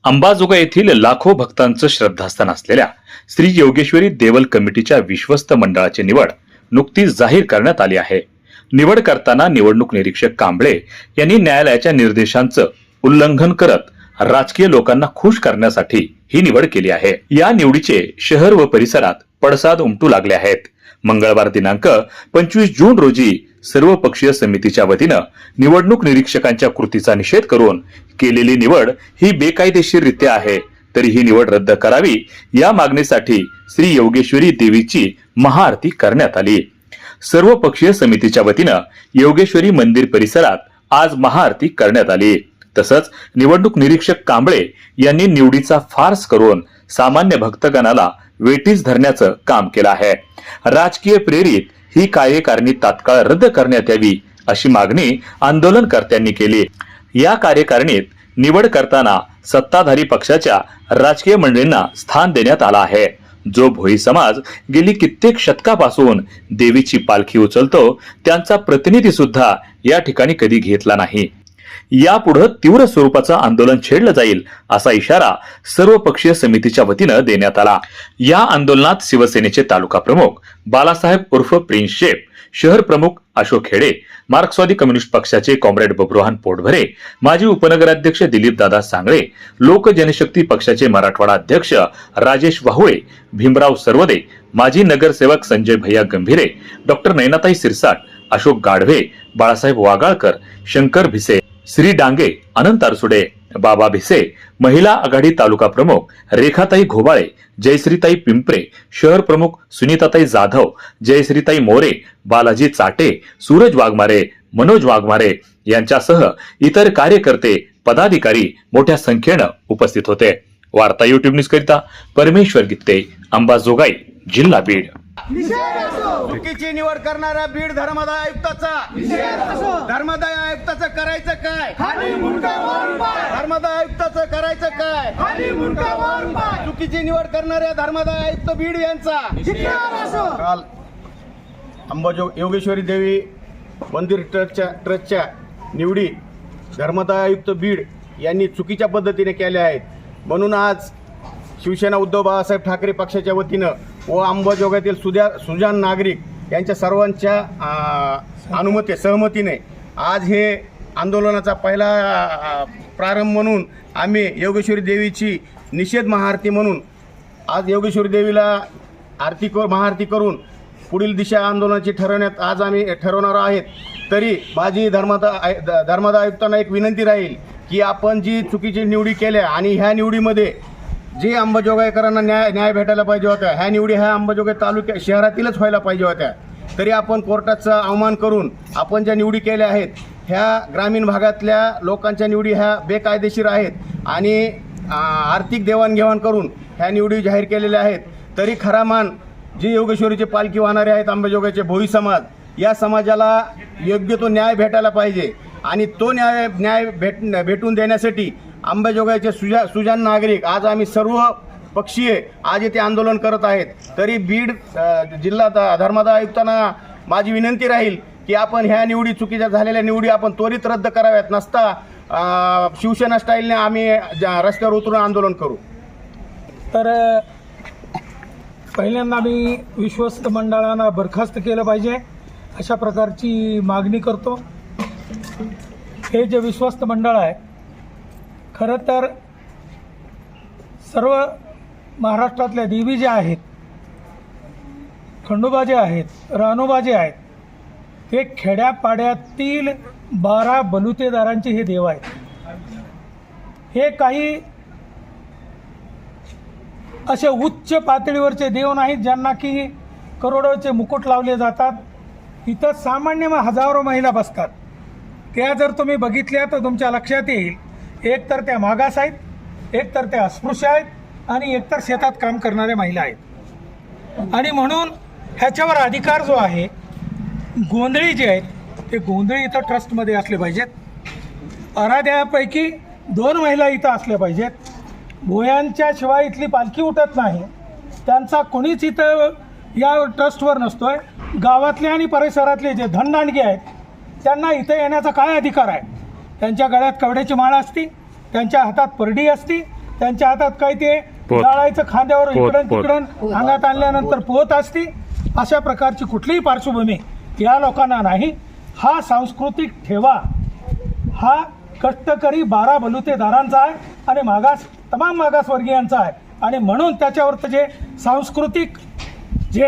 अंबाजोगाई येथील लाखो भक्तांचं श्रद्धास्थान असलेल्या श्री योगेश्वरी देवल कमिटीच्या विश्वस्त मंडळाची निवड नुकतीच जाहीर करण्यात आली आहे. निवड करताना निवडणूक निरीक्षक कांबळे यांनी न्यायालयाच्या निर्देशांचं उल्लंघन करत राजकीय लोकांना खुश करण्यासाठी ही निवड केली आहे. या निवडीचे शहर व परिसरात पडसाद उमटू लागले आहेत. मंगळवार दिनांक 25 जून रोजी सर्वपक्षीय समितीच्या वतीनं निवडणूक निरीक्षकांच्या कृतीचा निषेध करून केलेली निवड ही बेकायदेशीररित्या आहे, तरी ही निवड रद्द करावी या मागणीसाठी श्री योगेश्वरी देवीची महाआरती करण्यात आली. सर्वपक्षीय समितीच्या वतीनं योगेश्वरी मंदिर परिसरात आज महाआरती करण्यात आली. तसंच निवडणूक निरीक्षक कांबळे यांनी निवडीचा फार्स करून सामान्य भक्तगणाला वेठीस धरण्याचं काम केलं आहे. राजकीय प्रेरित ही कार्यकारिणी तात्काळ रद्द करण्यात यावी अशी मागणी आंदोलनकर्त्यांनी केली. या कार्यकारिणीत निवड करताना सत्ताधारी पक्षाच्या राजकीय मंडळींना स्थान देण्यात आलं आहे. जो भोई समाज गेली कित्येक शतकापासून देवीची पालखी उचलतो त्यांचा प्रतिनिधी सुद्धा या ठिकाणी कधी घेतला नाही. यापुढे तीव्र स्वरूपाचं आंदोलन छेडलं जाईल असा इशारा सर्वपक्षीय समितीच्या वतीनं देण्यात आला. या आंदोलनात शिवसेनेचे तालुका प्रमुख बालासाहेब उर्फ प्रिन्स शेप, शहर प्रमुख अशोक खेडे, मार्क्सवादी कम्युनिस्ट पक्षाचे कॉम्रेड बब्रुहान पोटभरे, माजी उपनगराध्यक्ष दिलीप दादा सांगळे, लोक जनशक्ती पक्षाचे मराठवाडा अध्यक्ष राजेश वाहुळे, भीमराव सरवदे, माजी नगरसेवक संजय भैया गंभीरे, डॉक्टर नयनाताई सिरसाट, अशोक गाढवे, बाळासाहेब वागाळकर, शंकर भिसे, श्री डांगे, अनंत अरसुडे, बाबा भिसे, महिला आघाडी तालुका प्रमुख रेखाताई घोबाळे, जयश्रीताई पिंपरे, शहर प्रमुख सुनीताताई जाधव, जयश्रीताई मोरे, बालाजी चाटे, सूरज वाघमारे, मनोज वाघमारे यांच्यासह इतर कार्यकर्ते पदाधिकारी मोठ्या संख्येनं उपस्थित होते. वार्ता युट्यूब न्यूज करिता परमेश्वर गित्ते, अंबाजोगाई, जिल्हा बीड. चुकीची निवड करणाऱ्या बीड धर्मादाय आयुक्ताचं करायचं काय? धर्मादाय आयुक्ताचं करायचं काय? चुकीची निवड करणाऱ्या धर्मादाय आयुक्त बीड यांचा काल योगेश्वरी देवी मंदिर ट्रस्टच्या निवडी धर्मादाय आयुक्त बीड यांनी चुकीच्या पद्धतीने केल्या आहेत. म्हणून आज शिवसेना उद्धव बाळासाहेब ठाकरे पक्षाच्या वतीनं व अंबाजोगाईतील सुजाण नागरिक यांच्या सर्वांच्या सहमतीने आज हे आंदोलनाचा पहिला प्रारंभ म्हणून आम्ही योगेश्वरी देवीची निषेध महाआरती म्हणून आज योगेश्वरी देवीला महाआरती करून पुढील दिशा आंदोलनाची ठरवण्यात आज आम्ही ठरवणार आहेत. तरी माझी धर्मादाय आयुक्तांना एक विनंती राहील की आपण जी चुकीची निवडी केल्या आणि ह्या निवडीमध्ये जे अंबाजोगाईकरांना न्याय भेटायला पाहिजे होता, ह्या निवडी ह्या अंबाजोगाई शहरातीलच व्हायला पाहिजे होत्या. तरी आपण कोर्टाचा अवमान करून आपण ज्या निवडी केल्या आहेत ह्या ग्रामीण भागातल्या लोकांच्या निवडी ह्या बेकायदेशीर आहेत आणि आर्थिक देवाणघेवाण करून ह्या निवडी जाहीर केलेल्या आहेत. तरी खरा मान जे योगेश्वरीचे पालखी वाहणारे आहेत अंबाजोगाईचे भोई समाज, या समाजाला योग्य तो न्याय भेटायला पाहिजे आणि तो न्याय भेटून देण्यासाठी अंबाजोगाईचे सुजाण नागरिक आज आम्ही सर्व पक्षीय आज येथे आंदोलन करत आहेत. तरी बीड जिल्हा धर्मादाय आयुक्तांना माझी विनंती राहील की आपण ह्या निवडी चुकीच्या झालेल्या निवडी आपण त्वरित रद्द कराव्यात, नसता शिवसेना स्टाईलने आम्ही रस्त्यावर उतरून आंदोलन करू. तर पहिल्यांदा मी विश्वस्त मंडळांना बरखास्त केलं पाहिजे अशा प्रकारची मागणी करतो. हे जे विश्वस्त मंडळ आहे खरं तर सर्व महाराष्ट्रातल्या देवी ज्या आहेत, खंडोबा जे आहेत, रानोबा जे आहेत, ते खेड्यापाड्यातील 12 बलुतेदारांचे हे देव आहेत. हे काही असे उच्च पातळीवरचे देव नाहीत ज्यांना की करोडोचे मुकुट लावले जातात. इथं सामान्य हजारो महिला बसतात. त्या जर तुम्ही बघितल्या तर तुमच्या लक्षात येईल, एक तर त्या मागास आहेत, एक तर त्या अस्पृश्य आहेत आणि एक तर शेतात काम करणाऱ्या महिला आहेत. आणि म्हणून ह्याच्यावर अधिकार जो आहे, गोंधळी जे आहेत ते गोंधळी इथं ट्रस्टमध्ये असले पाहिजेत. आराध्यापैकी 2 महिला इथं असल्या पाहिजेत. भोयांच्या शिवाय इथली पालखी उठत नाही, त्यांचा कोणीच इथं या ट्रस्टवर नसतोय. गावातले आणि परिसरातले जे धनदांडगे आहेत त्यांना इथं येण्याचा काय अधिकार आहे? त्यांच्या गळ्यात कवड्याची माळ असती, त्यांच्या हातात परडी असती त्यांच्या हातात काय ते पोत. जाळायचं खांद्यावर पोत, इकडं पोत. तिकडं अंगात आणल्यानंतर पोत असती. अशा प्रकारची कुठलीही पार्श्वभूमी या लोकांना नाही. हा सांस्कृतिक ठेवा हा कष्टकरी 12 बलुतेदारांचा आहे आणि तमाम मागासवर्गीयांचा आहे. आणि म्हणून त्याच्यावरचं जे सांस्कृतिक जे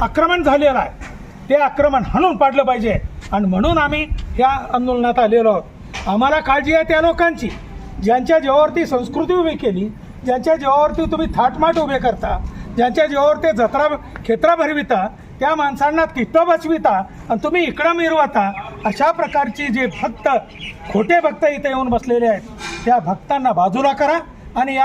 आक्रमण झालेलं आहे ते आक्रमण हाणून पाडलं पाहिजे. आणि म्हणून आम्ही या आंदोलनात आलेलो आहोत. आम्हाला काळजी आहे त्या लोकांची ज्यांच्या जीवावरती संस्कृती उभी केली, ज्यांच्या जीवावरती तुम्ही थाटमाट उभे करता, ज्यांच्या जीवावर ते जत्रा खेत्रा भरविता, त्या माणसांना तिथं बसविता आणि तुम्ही इकडं मिरवता. अशा प्रकारची जे भक्त खोटे भक्त इथे येऊन बसलेले आहेत त्या भक्तांना बाजूला करा. आणि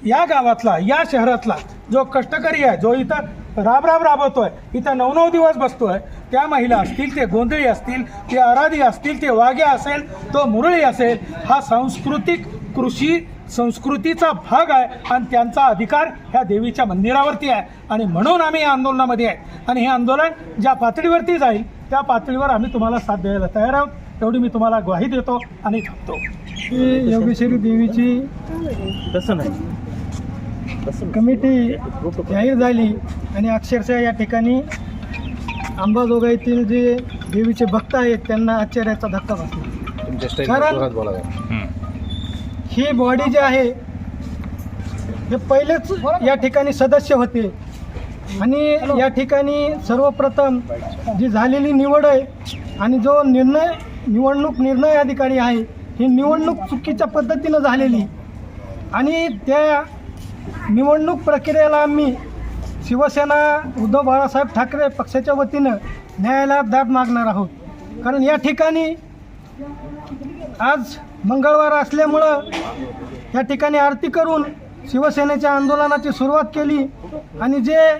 या गावातला या शहरातला जो कष्टकरी आहे, जो इथं राबतोय, इथं 9 दिवस बसतोय, त्या महिला असतील, ते गोंधळी असतील, ते अराधी असतील, ते वाघ्या असेल, तो मुरळी असेल, हा सांस्कृतिक कृषी संस्कृतीचा भाग आहे आणि त्यांचा अधिकार ह्या देवीच्या मंदिरावरती आहे. आणि म्हणून आम्ही या आंदोलनामध्ये आहे. आणि हे आंदोलन ज्या पातळीवरती जाईल त्या पातळीवर आम्ही तुम्हाला साथ द्यायला तयार आहोत. एवढी मी तुम्हाला ग्वाही देतो आणि थांबतो. ही योगेश्वरी देवीची कमिटी जाहीर झाली आणि अक्षरशः या ठिकाणी अंबाजोगाईतील जे देवीचे भक्त आहेत त्यांना आश्चर्याचा धक्का बसला. कारण ही बॉडी जी आहे हे पहिलेच या ठिकाणी सदस्य होते आणि या ठिकाणी सर्वप्रथम जी झालेली निवड आहे आणि जो निवडणूक निर्णय अधिकारी आहे ही निवडणूक चुकीच्या पद्धतीनं झालेली. आणि त्या निवडणूक प्रक्रियेला आम्ही शिवसेना उद्धव बाळासाहेब ठाकरे पक्षाच्या वतीनं न्यायालयात दाद मागणार आहोत. कारण या ठिकाणी आज मंगळवार असल्यामुळं या ठिकाणी आरती करून शिवसेनेच्या आंदोलनाची सुरुवात केली. आणि जे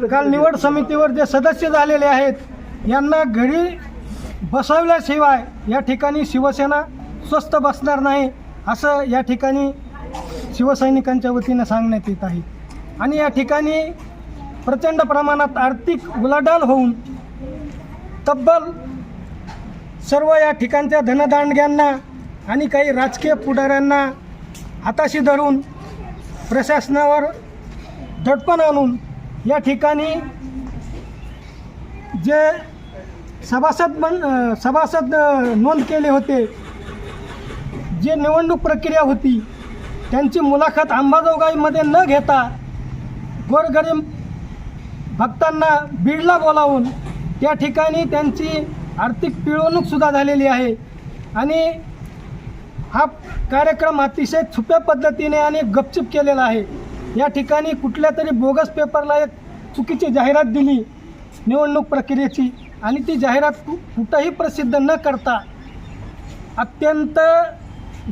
काल निवड समितीवर जे सदस्य झालेले आहेत यांना घरी बसवल्याशिवाय या ठिकाणी शिवसेना स्वस्थ बसणार नाही असं या ठिकाणी शिवसैनिकांच्या वतीनं सांगण्यात येत आहे. आणि या ठिकाणी प्रचंड प्रमाणात आर्थिक उलाढाल होऊन तब्बल सर्व या ठिकाणच्या धनदांडग्यांना आणि काही राजकीय पुढाऱ्यांना हाताशी धरून प्रशासनावर दडपण आणून या ठिकाणी जे सभासद नोंद केले होते, जे निवडणूक प्रक्रिया होती त्यांची मुलाखत अंबाजोगाईमध्ये न घेता गोरगरीब भक्तांना बीडला बोलावून त्या ठिकाणी त्यांची आर्थिक पिळवणूकसुद्धा झालेली आहे. आणि हा कार्यक्रम अतिशय छुप्या पद्धतीने आणि गपचूप केलेला आहे. या ठिकाणी कुठल्या तरी बोगस पेपरला एक चुकीची जाहिरात दिली निवडणूक प्रक्रियेची आणि ती जाहिरात कुठंही प्रसिद्ध न करता अत्यंत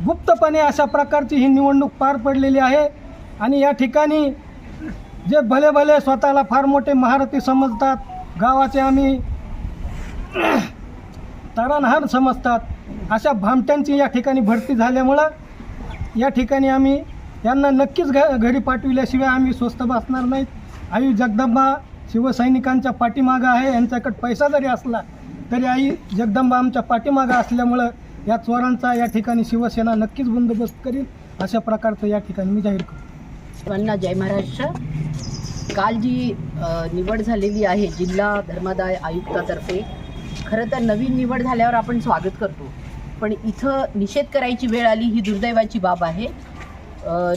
गुप्तपणे अशा प्रकारची ही निवडणूक पार पडलेली आहे. आणि या ठिकाणी जे भले भले स्वतःला फार मोठे महारथी समजतात, गावाचे आम्ही तारणहार समजतात, अशा भामट्यांची या ठिकाणी भरती झाल्यामुळं या ठिकाणी आम्ही यांना नक्कीच घरी पाठविल्याशिवाय आम्ही स्वस्थ बसणार नाहीत. आई जगदंबा शिवसैनिकांच्या पाठीमागं आहे. यांच्याकडे पैसा जरी असला तरी आई जगदंबा आमच्या पाठीमागं असल्यामुळं या चोरांचा या ठिकाणी शिवसेना नक्कीच बंदोबस्त करील अशा प्रकारचं या ठिकाणी मी जाहीर करतो. सर्वांना जय महाराष्ट्र. काल जी निवड झालेली आहे जिल्हा धर्मादाय आयुक्तातर्फे, खरं तर नवीन निवड झाल्यावर आपण स्वागत करतो, पण इथं निषेध करायची वेळ आली ही दुर्दैवाची बाब आहे.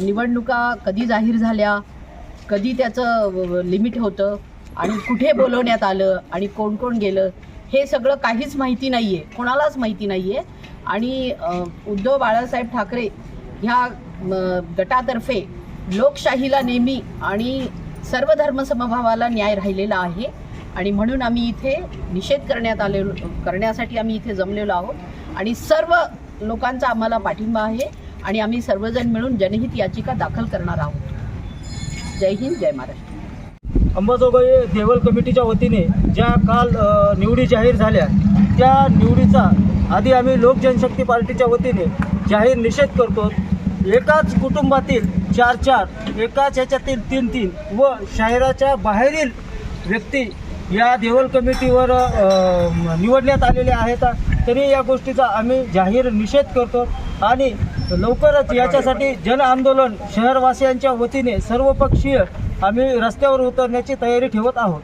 निवडणुका कधी जाहीर झाल्या, कधी त्याचं लिमिट होतं आणि कुठे बोलवण्यात आलं आणि कोण कोण गेलं हे सगळं काहीच माहिती नाही आहे, कोणालाच माहिती नाही आहे. आणि उद्धव बाळासाहेब ठाकरे ह्या गटातर्फे लोकशाहीला नेहमी आणि सर्व धर्मसमभावाला न्याय राहिलेला आहे. आणि म्हणून आम्ही इथे निषेध करण्यासाठी आम्ही इथे जमलेलो आहोत आणि सर्व लोकांचा आम्हाला पाठिंबा आहे आणि आम्ही सर्वजण मिळून जनहित याचिका दाखल करणार आहोत. जय हिंद, जय महाराष्ट्र. अंबाजोगाई देवल कमिटीच्या वतीने ज्या काल निवडी जाहीर झाल्या त्या निवडीचा आधी आम्ही लोक जनशक्ती पार्टीच्या वतीने जाहीर निषेध करतो. एकाच कुटुंबातील 4-4, एकाच ह्याच्यातील 3-3 व शहराच्या बाहेरील व्यक्ती या देवल कमिटीवर निवडण्यात आलेले आहेत. तरी या गोष्टीचा आम्ही जाहीर निषेध करतो आणि लवकरच याच्यासाठी जन आंदोलन शहरवासियांच्या वतीने सर्वपक्षीय आम्ही रस्त्यावर उतरण्याची तयारी ठेवत आहोत.